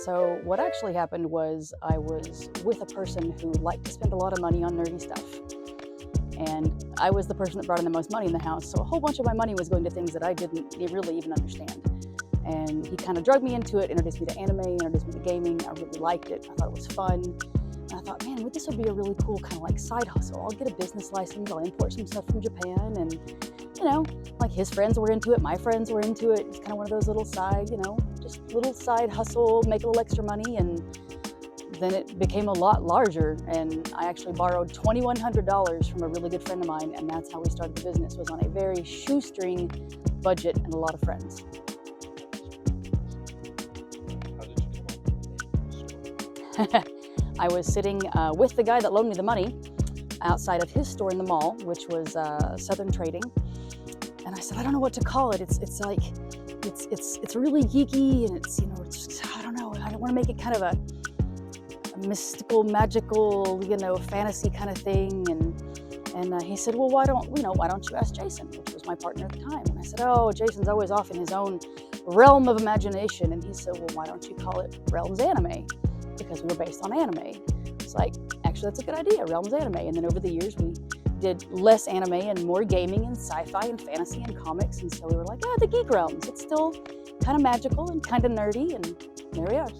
So what actually happened was I was with a person who liked to spend a lot of money on nerdy stuff. And I was the person that brought in the most money in the house. So a whole bunch of my money was going to things that I didn't really even understand. And he kind of drugged me into it, introduced me to anime, introduced me to gaming. I really liked it. I thought it was fun. And I thought, man, this would be a really cool kind of like side hustle. I'll get a business license. I'll import some stuff from Japan. And, like his friends were into it. My friends were into it. It's kind of one of those little side, just little side hustle, make a little extra money. And then it became a lot larger. And I actually borrowed $2,100 from a really good friend of mine. And that's how we started the business, was on a very shoestring budget and a lot of friends. I was sitting with the guy that loaned me the money outside of his store in the mall, which was Southern Trading, and I said, I don't know what to call it. It's really geeky, and I don't know. I don't want to make it kind of a mystical, magical, fantasy kind of thing. And he said, well, why don't you ask Jason, which was my partner at the time? And I said, oh, Jason's always off in his own realm of imagination. And he said, well, why don't you call it Realms Anime? Because we're based on anime. It's like, actually, that's a good idea, Realms Anime. And then over the years, we did less anime and more gaming and sci-fi and fantasy and comics. And so we were like, the Geekrealms. It's still kind of magical and kind of nerdy, and there we are.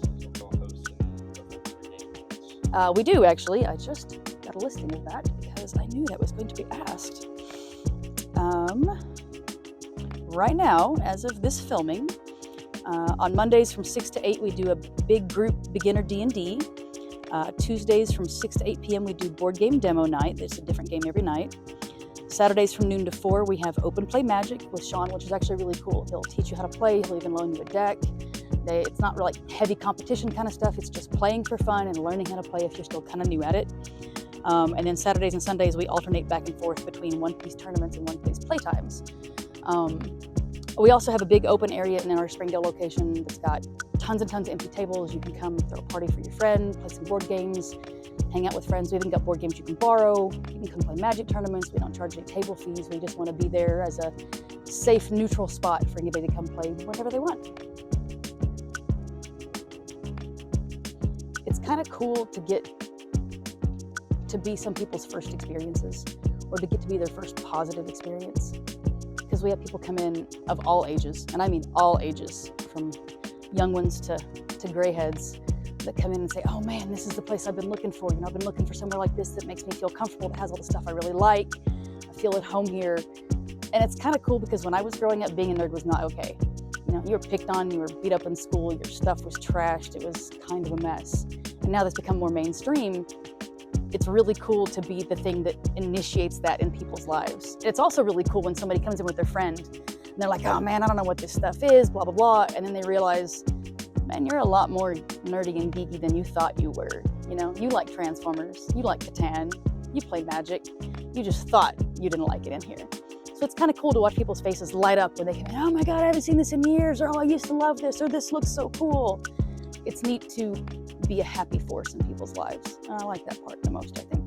We do, actually. I just got a listing of that because I knew that was going to be asked. Right now, as of this filming, on Mondays from 6 to 8, we do a big group beginner D&D. Tuesdays from 6 to 8 p.m. we do board game demo night. There's a different game every night. Saturdays from noon to 4, we have open play magic with Sean, which is actually really cool. He'll teach you how to play. He'll even loan you a deck. It's not really like heavy competition kind of stuff. It's just playing for fun and learning how to play if you're still kind of new at it. And then Saturdays and Sundays, we alternate back and forth between one-piece tournaments and one-piece playtimes. We also have a big open area in our Springdale location that's got tons and tons of empty tables. You can come throw a party for your friend, play some board games, hang out with friends. We even got board games you can borrow. You can come play magic tournaments. We don't charge any table fees. We just want to be there as a safe, neutral spot for anybody to come play whenever they want. It's kind of cool to get to be some people's first experiences, or to get to be their first positive experience. Because we have people come in of all ages, and I mean all ages, from young ones to gray heads, that come in and say, oh man, this is the place I've been looking for. I've been looking for somewhere like this that makes me feel comfortable, that has all the stuff I really like. I feel at home here. And it's kind of cool because when I was growing up, being a nerd was not okay. You were picked on, you were beat up in school, your stuff was trashed, it was kind of a mess. And now that's become more mainstream. It's really cool to be the thing that initiates that in people's lives. It's also really cool when somebody comes in with their friend and they're like, oh man, I don't know what this stuff is, blah, blah, blah. And then they realize, man, you're a lot more nerdy and geeky than you thought you were. You like Transformers, you like Catan, you play Magic. You just thought you didn't like it in here. So it's kind of cool to watch people's faces light up when they come in, oh my God, I haven't seen this in years, or oh, I used to love this, or this looks so cool. It's neat to be a happy force in people's lives. I like that part the most, I think.